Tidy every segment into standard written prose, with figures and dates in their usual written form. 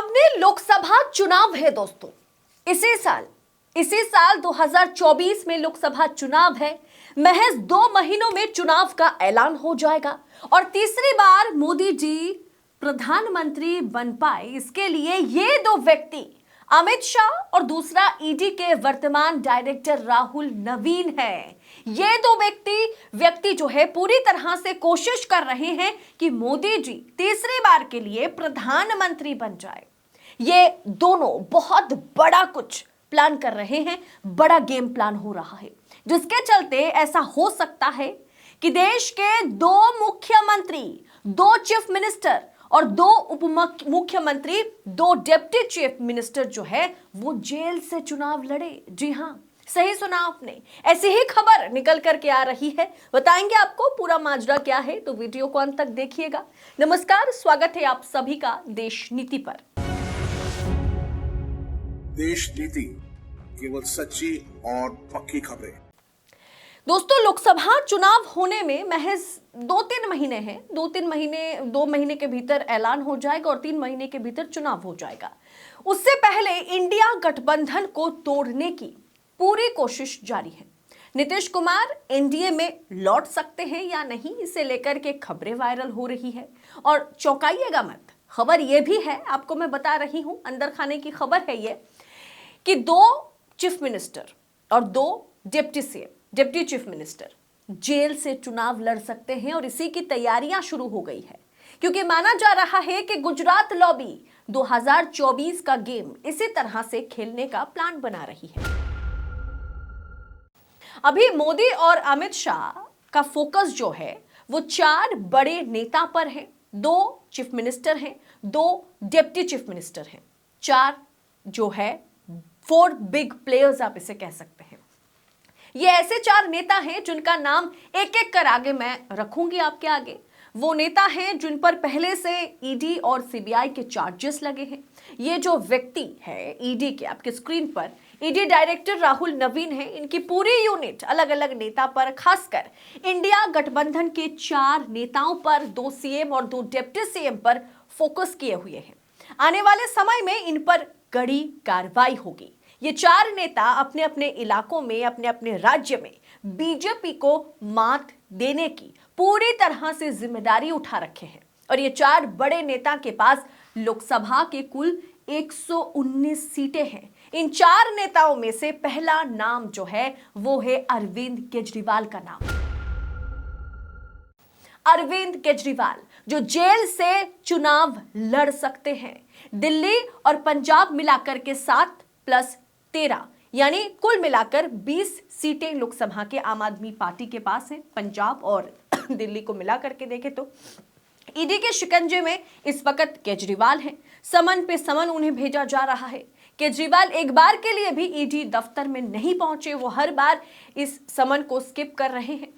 सामने लोकसभा चुनाव है दोस्तों। इसी साल 2024 में लोकसभा चुनाव है। महज 2 महीनों में चुनाव का ऐलान हो जाएगा और तीसरी बार मोदी जी प्रधानमंत्री बन पाए, इसके लिए ये 2 व्यक्ति अमित शाह और दूसरा ईडी के वर्तमान डायरेक्टर राहुल नवीन है। ये 2 व्यक्ति जो है पूरी तरह से कोशिश कर रहे हैं कि मोदी जी तीसरी बार के लिए प्रधानमंत्री बन जाए। ये दोनों बहुत बड़ा कुछ प्लान कर रहे हैं, बड़ा गेम प्लान हो रहा है, जिसके चलते ऐसा हो सकता है कि देश के 2 मुख्यमंत्री, 2 चीफ मिनिस्टर और 2 उप मुख्यमंत्री, 2 डिप्टी चीफ मिनिस्टर जो है वो जेल से चुनाव लड़े। जी हां, सही सुना आपने, ऐसी ही खबर निकल करके आ रही है। बताएंगे आपको पूरा माजरा क्या है, तो वीडियो को अंत तक देखिएगा। नमस्कार, स्वागत है आप सभी का देश नीति पर। देश नीति, केवल सच्ची और पक्की खबरें। दोस्तों, लोकसभा चुनाव होने में महज 2-3 महीने हैं। 2 महीने के भीतर ऐलान हो जाएगा और 3 महीने के भीतर चुनाव हो जाएगा। उससे पहले इंडिया गठबंधन को तोड़ने की पूरी कोशिश जारी है। नीतीश कुमार एनडीए में लौट सकते हैं या नहीं, इसे लेकर के खबरें वायरल हो रही है। और चौंकाइएगा मत, खबर यह भी है, आपको मैं बता रही हूं, अंदर खाने की खबर है ये, कि 2 चीफ मिनिस्टर और 2 डिप्टी चीफ मिनिस्टर जेल से चुनाव लड़ सकते हैं और इसी की तैयारियां शुरू हो गई है, क्योंकि माना जा रहा है कि गुजरात लॉबी 2024 का गेम इसी तरह से खेलने का प्लान बना रही है। अभी मोदी और अमित शाह का फोकस जो है वो 4 बड़े नेता पर है। 2 चीफ मिनिस्टर हैं, 2 डिप्टी चीफ मिनिस्टर हैं, 4 जो है 4 बिग प्लेयर्स आप इसे कह सकते हैं। ये ऐसे 4 नेता हैं जिनका नाम एक-एक कर आगे मैं रखूंगी आपके आगे। वो नेता हैं जिन पर पहले से ईडी और सीबीआई के चार्जेस लगे हैं। ये जो व्यक्ति है ईडी के, आपके स्क्रीन पर ईडी डायरेक्टर राहुल नवीन है। इनकी पूरी यूनिट अलग अलग नेता पर, खासकर इंडिया गठबंधन के 4 नेताओं पर, 2 सीएम और 2 डिप्टी सीएम पर फोकस किए हुए हैं। आने वाले समय में इन पर कड़ी कार्रवाई होगी। ये 4 नेता अपने अपने इलाकों में, अपने अपने राज्य में बीजेपी को मात देने की पूरी तरह से जिम्मेदारी उठा रखे हैं। और ये 4 बड़े नेता के पास लोकसभा के कुल 119 सीटें हैं। इन 4 नेताओं में से पहला नाम जो है वो है अरविंद केजरीवाल का नाम। अरविंद केजरीवाल जो जेल से चुनाव लड़ सकते हैं। दिल्ली और पंजाब मिलाकर के 7 + 13 यानी कुल मिलाकर 20 सीटें लोकसभा के आम आदमी पार्टी के पास है। पंजाब और दिल्ली को मिला करके देखें तो ईडी के शिकंजे में इस वक्त केजरीवाल हैं। समन पे समन उन्हें भेजा जा रहा है। केजरीवाल एक बार के लिए भी ईडी दफ्तर में नहीं पहुंचे, वो हर बार इस समन को स्किप कर रहे हैं।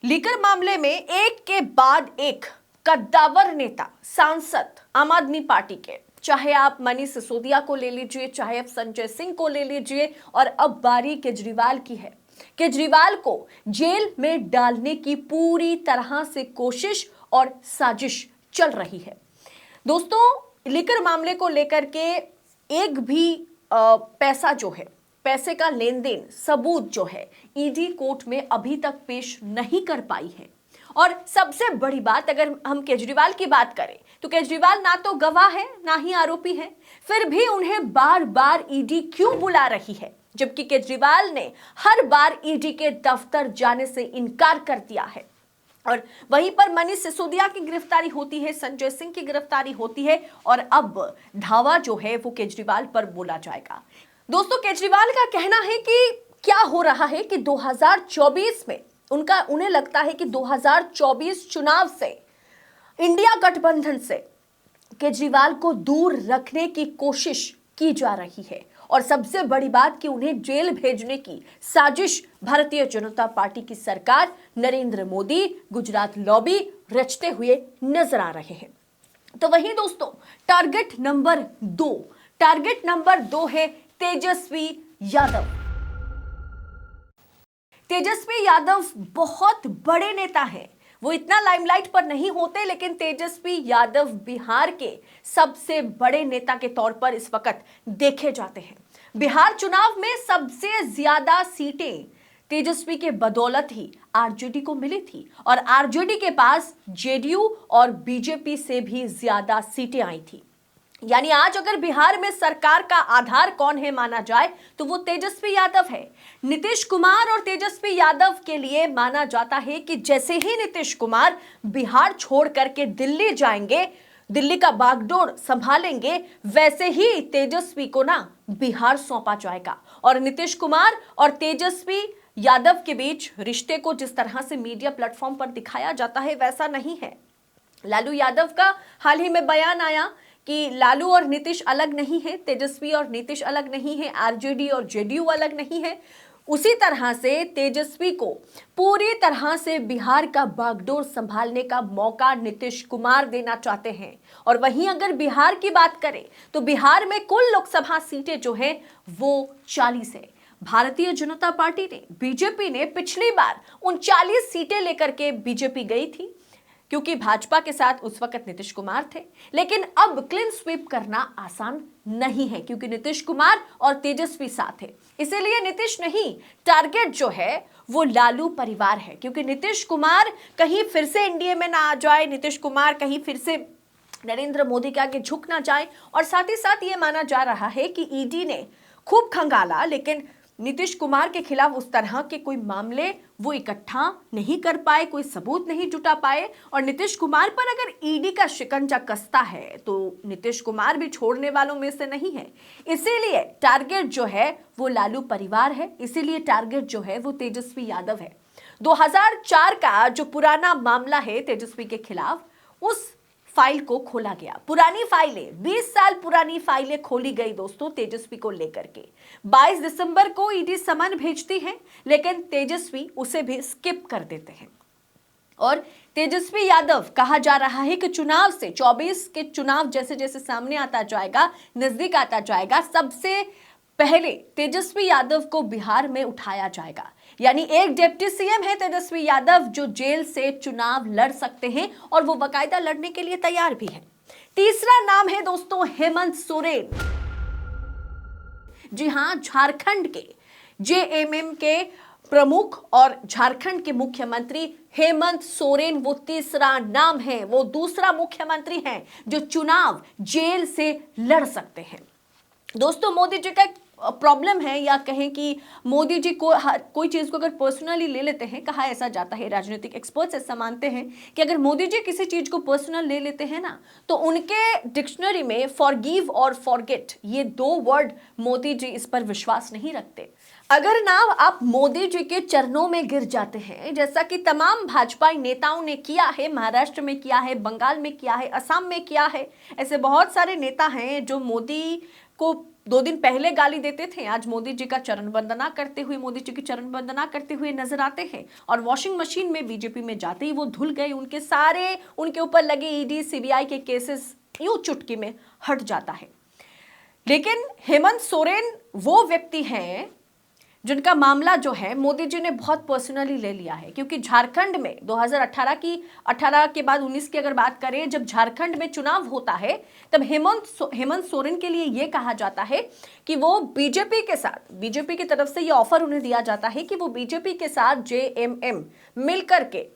लीकर मामले में एक के बाद एक कद्दावर नेता, सांसद आम आदमी पार्टी के, चाहे आप मनीष सिसोदिया को ले लीजिए, चाहे आप संजय सिंह को ले लीजिए, और अब बारी केजरीवाल की है। केजरीवाल को जेल में डालने की पूरी तरह से कोशिश और साजिश चल रही है। दोस्तों, लीकर मामले को लेकर के एक भी पैसा जो है, पैसे का लेन देन सबूत जो है ईडी कोर्ट में अभी तक पेश नहीं कर पाई है। और सबसे बड़ी बात, अगर हम केजरीवाल की बात करें तो केजरीवाल ना तो गवाह है ना ही आरोपी है, फिर भी उन्हें बार बार ईडी क्यों बुला रही है, जबकि केजरीवाल ने हर बार ईडी के दफ्तर जाने से इनकार कर दिया है। और वहीं पर मनीष सिसोदिया की गिरफ्तारी होती है, संजय सिंह की गिरफ्तारी होती है, और अब धावा जो है वो केजरीवाल पर बोला जाएगा। दोस्तों, केजरीवाल का कहना है कि क्या हो रहा है कि 2024 में उन्हें लगता है कि 2024 चुनाव से, इंडिया गठबंधन से केजरीवाल को दूर रखने की कोशिश की जा रही है। और सबसे बड़ी बात कि उन्हें जेल भेजने की साजिश भारतीय जनता पार्टी की सरकार, नरेंद्र मोदी, गुजरात लॉबी रचते हुए नजर आ रहे हैं। तो वहीं दोस्तों, टारगेट नंबर 2 है तेजस्वी यादव। तेजस्वी यादव बहुत बड़े नेता हैं। वो इतना लाइमलाइट पर नहीं होते, लेकिन तेजस्वी यादव बिहार के सबसे बड़े नेता के तौर पर इस वक्त देखे जाते हैं। बिहार चुनाव में सबसे ज्यादा सीटें तेजस्वी के बदौलत ही आरजेडी को मिली थी और आरजेडी के पास जेडीयू और बीजेपी से भी ज्यादा सीटें आई थी। यानी आज अगर बिहार में सरकार का आधार कौन है माना जाए तो वो तेजस्वी यादव है। नीतीश कुमार और तेजस्वी यादव के लिए माना जाता है कि जैसे ही नीतीश कुमार बिहार छोड़ करके दिल्ली जाएंगे, दिल्ली का बागडोर संभालेंगे, वैसे ही तेजस्वी को ना बिहार सौंपा जाएगा। और नीतीश कुमार और तेजस्वी यादव के बीच रिश्ते को जिस तरह से मीडिया प्लेटफॉर्म पर दिखाया जाता है वैसा नहीं है। लालू यादव का हाल ही में बयान आया कि लालू और नीतीश अलग नहीं है, तेजस्वी और नीतीश अलग नहीं है, आरजेडी और जेडीयू अलग नहीं है। उसी तरह से तेजस्वी को पूरी तरह से बिहार का बागडोर संभालने का मौका नीतीश कुमार देना चाहते हैं। और वहीं अगर बिहार की बात करें तो बिहार में कुल लोकसभा सीटें जो है वो 40 है। भारतीय जनता पार्टी ने, बीजेपी ने पिछली बार 39 सीटें लेकर के बीजेपी गई थी, क्योंकि भाजपा के साथ उस वक्त नीतीश कुमार थे। लेकिन अब क्लीन स्वीप करना आसान नहीं है, क्योंकि नीतीश कुमार और तेजस्वी साथ है। इसीलिए नीतीश नहीं, टारगेट जो है वो लालू परिवार है, क्योंकि नीतीश कुमार कहीं फिर से एनडीए में ना आ जाए, नीतीश कुमार कहीं फिर से नरेंद्र मोदी के आगे झुक ना जाए। और साथ ही साथ ये माना जा रहा है कि ईडी ने खूब खंगाला, लेकिन नीतीश कुमार के खिलाफ उस तरह के कोई मामले वो इकट्ठा नहीं कर पाए, कोई सबूत नहीं जुटा पाए। और नीतीश कुमार पर अगर ईडी का शिकंजा कसता है तो नीतीश कुमार भी छोड़ने वालों में से नहीं है। इसीलिए टारगेट जो है वो लालू परिवार है, इसीलिए टारगेट जो है वो तेजस्वी यादव है। 2004 का जो पुराना मामला है तेजस्वी के खिलाफ, उस फाइल को खोला गया। पुरानी फाइलें, 20 साल पुरानी फाइलें खोली गई दोस्तों तेजस्वी को लेकर के। 22 दिसंबर को ईडी समन भेजती है, लेकिन तेजस्वी उसे भी स्किप कर देते हैं। और तेजस्वी यादव, कहा जा रहा है कि चुनाव से 24 के चुनाव जैसे जैसे सामने आता जाएगा, नजदीक आता जाएगा, सबसे पहले तेजस्वी यादव को बिहार में उठाया जाएगा। यानी एक डिप्टी सीएम है तेजस्वी यादव जो जेल से चुनाव लड़ सकते हैं और वो बाकायदा लड़ने के लिए तैयार भी है। तीसरा नाम है दोस्तों हेमंत सोरेन। जी हां, झारखंड के जेएमएम के प्रमुख और झारखंड के मुख्यमंत्री हेमंत सोरेन वो तीसरा नाम है। वो दूसरा मुख्यमंत्री हैं जो चुनाव जेल से लड़ सकते हैं। दोस्तों, मोदी जी का प्रॉब्लम है, या कहें कि मोदी जी को कोई चीज को अगर पर्सनली ले लेते हैं, कहा ऐसा जाता है, राजनीतिक एक्सपर्ट्स ऐसा मानते हैं कि अगर मोदी जी किसी चीज को पर्सनल ले लेते हैं ना, तो उनके डिक्शनरी में फॉरगिव और फॉरगेट ये 2 वर्ड मोदी जी इस पर विश्वास नहीं रखते। अगर ना आप मोदी जी के चरणों में गिर जाते हैं, जैसा कि तमाम भाजपा नेताओं ने किया है, महाराष्ट्र में किया है, बंगाल में किया है, असम में किया है, ऐसे बहुत सारे नेता हैं जो मोदी को 2 दिन पहले गाली देते थे, आज मोदी जी का चरण वंदना करते हुए, मोदी जी की चरण वंदना करते हुए नजर आते हैं। और वॉशिंग मशीन में बीजेपी में जाते ही वो धुल गए, उनके सारे उनके ऊपर लगे ईडी सीबीआई के केसेस यूं चुटकी में हट जाता है। लेकिन हेमंत सोरेन वो व्यक्ति हैं जिनका मामला जो है मोदी जी ने बहुत पर्सनली ले लिया है, क्योंकि झारखंड में 2018 के बाद 19 की अगर बात करें, जब झारखंड में चुनाव होता है तब हेमंत सोरेन के लिए यह कहा जाता है कि वो बीजेपी के साथ, बीजेपी की तरफ से यह ऑफर उन्हें दिया जाता है कि वो बीजेपी के साथ जेएमएम मिलकर के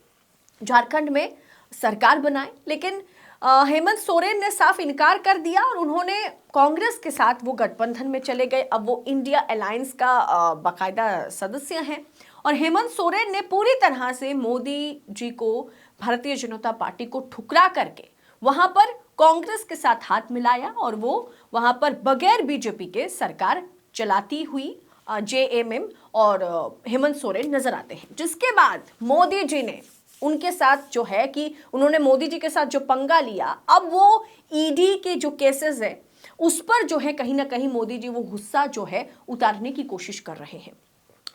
झारखंड में सरकार बनाए। लेकिन हेमंत सोरेन ने साफ इनकार कर दिया और उन्होंने कांग्रेस के साथ वो गठबंधन में चले गए। अब वो इंडिया अलायंस का बाकायदा सदस्य हैं। और हेमंत सोरेन ने पूरी तरह से मोदी जी को, भारतीय जनता पार्टी को ठुकरा करके वहां पर कांग्रेस के साथ हाथ मिलाया और वो वहां पर बगैर बीजेपी के सरकार चलाती हुई जेएमएम और हेमंत सोरेन नजर आते हैं। जिसके बाद मोदी जी ने उनके साथ जो है कि उन्होंने मोदी जी के साथ जो पंगा लिया, अब वो ईडी के जो केसेस है उस पर जो है कहीं ना कहीं मोदी जी वो गुस्सा जो है उतारने की कोशिश कर रहे हैं।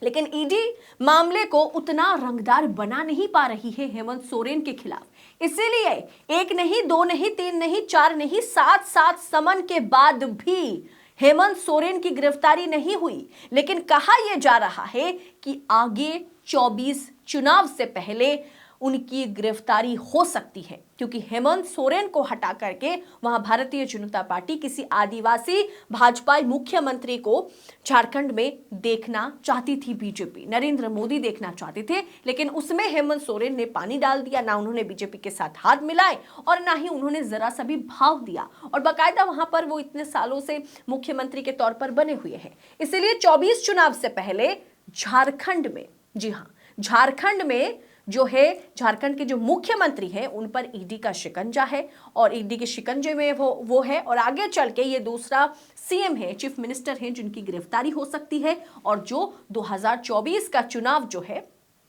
लेकिन ईडी मामले को उतना रंगदार बना नहीं पा रही है हेमंत सोरेन के खिलाफ। इसीलिए 1 नहीं, 2 नहीं, 3 नहीं, 4 नहीं, 7 समन के बाद भी हेमंत सोरेन की गिरफ्तारी नहीं हुई। लेकिन कहा यह जा रहा है कि आगे 24 चुनाव से पहले उनकी गिरफ्तारी हो सकती है, क्योंकि हेमंत सोरेन को हटा करके वहां भारतीय जनता पार्टी किसी आदिवासी भाजपा मुख्यमंत्री को झारखंड में देखना चाहती थी। बीजेपी नरेंद्र मोदी देखना चाहते थे, लेकिन उसमें हेमंत सोरेन ने पानी डाल दिया। ना उन्होंने बीजेपी के साथ हाथ मिलाए और ना ही उन्होंने जरा सा भी भाव दिया, और बाकायदा वहां पर वो इतने सालों से मुख्यमंत्री के तौर पर बने हुए हैं। इसलिए 24 चुनाव से पहले झारखंड में, जी हां, झारखंड में जो है, झारखंड के जो मुख्यमंत्री हैं उन पर ईडी का शिकंजा है, और ईडी के शिकंजे में वो है, और आगे चल के ये दूसरा सीएम है, चीफ मिनिस्टर हैं, जिनकी गिरफ्तारी हो सकती है, और जो 2024 का चुनाव जो है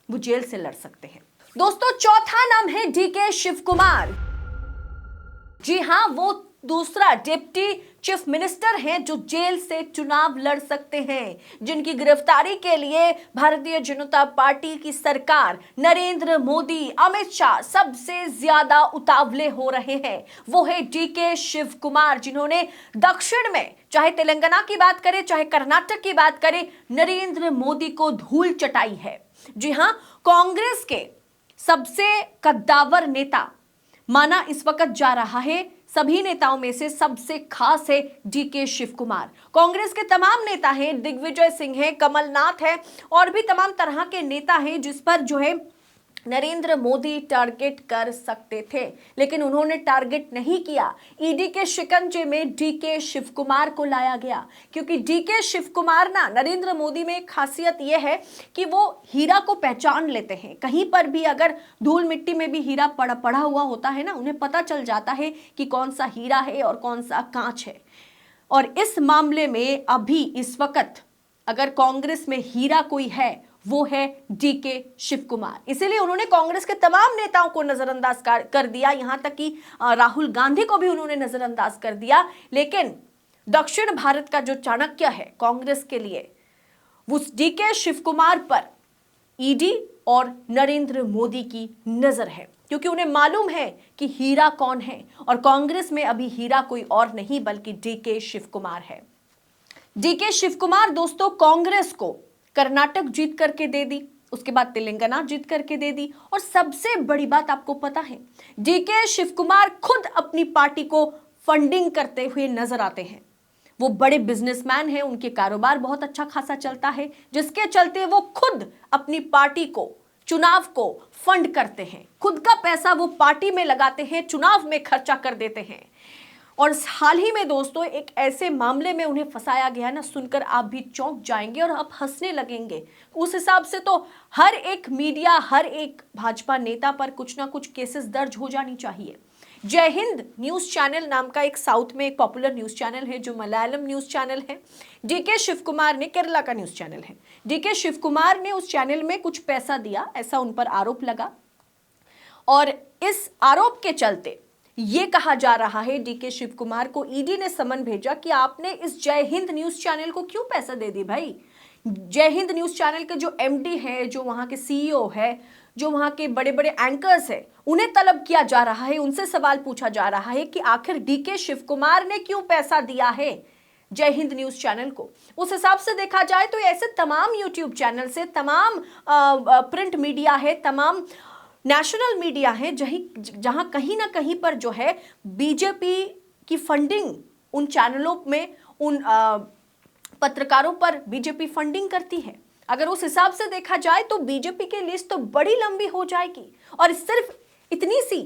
वो जेल से लड़ सकते हैं। दोस्तों, चौथा नाम है डीके शिव कुमार। जी हां, वो दूसरा डिप्टी चीफ मिनिस्टर हैं जो जेल से चुनाव लड़ सकते हैं, जिनकी गिरफ्तारी के लिए भारतीय जनता पार्टी की सरकार, नरेंद्र मोदी, अमित शाह सबसे ज्यादा उतावले हो रहे हैं। वो है डीके शिव कुमार, जिन्होंने दक्षिण में, चाहे तेलंगाना की बात करें चाहे कर्नाटक की बात करें, नरेंद्र मोदी को धूल चटाई है। जी हां, कांग्रेस के सबसे कद्दावर नेता माना इस वक्त जा रहा है। सभी नेताओं में से सबसे खास है डीके शिव कुमार। कांग्रेस के तमाम नेता हैं, दिग्विजय सिंह है, कमलनाथ है, और भी तमाम तरह के नेता हैं जिस पर जो है नरेंद्र मोदी टारगेट कर सकते थे, लेकिन उन्होंने टारगेट नहीं किया। ईडी के शिकंजे में डीके शिव कुमार को लाया गया, क्योंकि डीके शिव कुमार ना, नरेंद्र मोदी में एक खासियत यह है कि वो हीरा को पहचान लेते हैं। कहीं पर भी अगर धूल मिट्टी में भी हीरा पड़ा हुआ होता है ना, उन्हें पता चल जाता है कि कौन सा हीरा है और कौन सा कांच है। और इस मामले में अभी इस वक्त अगर कांग्रेस में हीरा कोई है, वो है डीके शिव कुमार। इसीलिए उन्होंने कांग्रेस के तमाम नेताओं को नजरअंदाज कर दिया, यहां तक कि राहुल गांधी को भी उन्होंने नजरअंदाज कर दिया। लेकिन दक्षिण भारत का जो चाणक्य है कांग्रेस के लिए, उस डीके शिव कुमार पर ईडी और नरेंद्र मोदी की नजर है, क्योंकि उन्हें मालूम है कि हीरा कौन है, और कांग्रेस में अभी हीरा कोई और नहीं बल्कि डीके शिव कुमार है। डीके शिव कुमार दोस्तों कांग्रेस को कर्नाटक जीत करके दे दी, उसके बाद तेलंगाना जीत करके दे दी, और सबसे बड़ी बात आपको पता है, डीके शिव कुमार खुद अपनी पार्टी को फंडिंग करते हुए नजर आते हैं। वो बड़े बिजनेसमैन हैं, उनके कारोबार बहुत अच्छा खासा चलता है, जिसके चलते वो खुद अपनी पार्टी को, चुनाव को फंड करते हैं। खुद का पैसा वो पार्टी में लगाते हैं, चुनाव में खर्चा कर देते हैं। और हाल ही में दोस्तों एक ऐसे मामले में उन्हें फंसाया गया ना, सुनकर आप भी चौंक जाएंगे और आप हंसने लगेंगे। उस हिसाब से तो हर एक मीडिया, हर एक भाजपा नेता पर कुछ ना कुछ केसेस दर्ज हो जानी चाहिए। जय हिंद न्यूज चैनल नाम का एक साउथ में एक पॉपुलर न्यूज चैनल है, जो मलयालम न्यूज चैनल है। डीके शिव कुमार ने, केरला का न्यूज चैनल है, डीके शिव कुमार ने उस चैनल में कुछ पैसा दिया, ऐसा उन पर आरोप लगा, और इस आरोप के चलते ये कहा जा रहा है डीके शिव कुमार को ईडी ने समन भेजा कि आपने इस जय हिंद न्यूज चैनल को क्यों पैसा दे दी भाई। जय हिंद न्यूज चैनल के जो एमडी है, जो वहां के सीईओ है, जो वहां के बड़े बड़े एंकर्स है, उन्हें तलब किया जा रहा है, उनसे सवाल पूछा जा रहा है कि आखिर डीके शिव कुमार ने क्यों पैसा दिया है जय हिंद न्यूज चैनल को। उस हिसाब से देखा जाए तो ऐसे तमाम यूट्यूब चैनल से, तमाम प्रिंट मीडिया है, तमाम नेशनल मीडिया है, जहां कहीं ना कहीं पर जो है बीजेपी की फंडिंग उन चैनलों में, उन पत्रकारों पर बीजेपी फंडिंग करती है। अगर उस हिसाब से देखा जाए तो बीजेपी की लिस्ट तो बड़ी लंबी हो जाएगी। और सिर्फ इतनी सी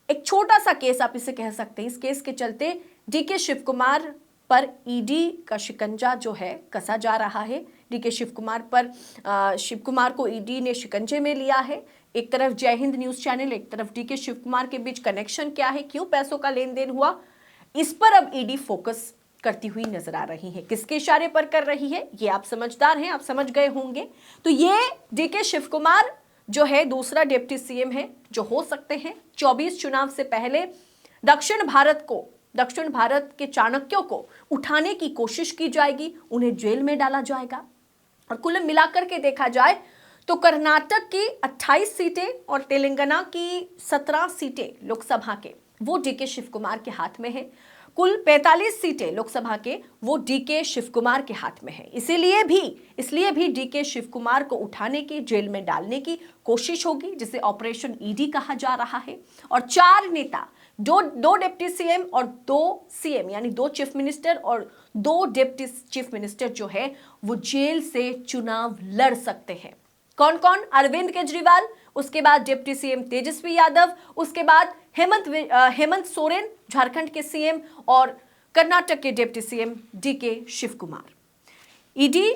एक छोटा सा केस आप इसे कह सकते हैं, इस केस के चलते डीके शिव कुमार पर ईडी का शिकंजा जो है कसा जा रहा है। डीके शिव कुमार पर शिव कुमार को ईडी ने शिकंजे में लिया है। एक तरफ जय हिंद न्यूज चैनल, एक तरफ डीके शिव कुमार के बीच कनेक्शन क्या है, क्यों पैसों का लेन देन हुआ, इस पर अब ईडी फोकस करती हुई नजर आ रही है। किसके इशारे पर कर रही है ये आप समझदार हैं, आप समझ गए होंगे। तो ये डीके शिव कुमार जो है दूसरा डिप्टी सीएम है जो हो सकते हैं। 24 चुनाव से पहले दक्षिण भारत के चाणक्यों को उठाने की कोशिश की जाएगी, उन्हें जेल में डाला जाएगा। और कुल मिलाकर के देखा जाए तो कर्नाटक की 28 सीटें और तेलंगाना की 17 सीटें लोकसभा के, वो डीके शिव कुमार के हाथ में है। कुल 45 सीटें लोकसभा के वो डीके शिव कुमार के हाथ में है। इसलिए भी डीके शिव कुमार को उठाने की, जेल में डालने की कोशिश होगी, जिसे ऑपरेशन ईडी कहा जा रहा है। और 4 नेता, दो डिप्टी सीएम और 2 सीएम यानी 2 चीफ मिनिस्टर और 2 डिप्टी चीफ मिनिस्टर जो है वो जेल से चुनाव लड़ सकते हैं। कौन कौन? अरविंद केजरीवाल, उसके बाद डिप्टी सीएम तेजस्वी यादव, उसके बाद हेमंत सोरेन झारखंड के सीएम और कर्नाटक के deputy CM DK Shiv Kumar. ED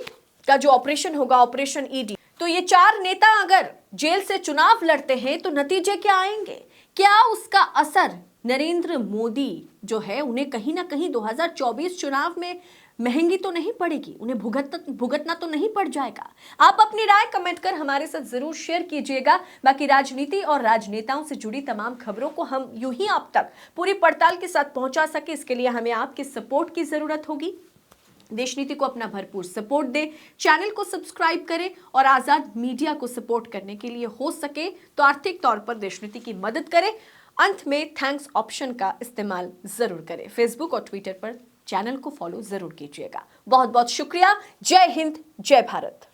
का जो ऑपरेशन होगा, ऑपरेशन ईडी, तो ये 4 नेता अगर जेल से चुनाव लड़ते हैं तो नतीजे क्या आएंगे? क्या उसका असर नरेंद्र मोदी जो है उन्हें कहीं ना कहीं 2024 चुनाव में महंगी तो नहीं पड़ेगी, उन्हें भुगतना तो नहीं पड़ जाएगा? आप अपनी राय कमेंट कर हमारे साथ जरूर शेयर कीजिएगा। बाकी राजनीति और राजनेताओं से जुड़ी तमाम खबरों को हम यूं ही आप तक पूरी पड़ताल के साथ पहुंचा सके, इसके लिए हमें आपके सपोर्ट की जरूरत होगी। देश नीति को अपना भरपूर सपोर्ट दे, चैनल को सब्सक्राइब करें और आजाद मीडिया को सपोर्ट करने के लिए हो सके तो आर्थिक तौर पर देश नीति की मदद करें। अंत में थैंक्स ऑप्शन का इस्तेमाल जरूर करें। फेसबुक और ट्विटर पर चैनल को फॉलो जरूर कीजिएगा। बहुत बहुत शुक्रिया। जय हिंद, जय भारत।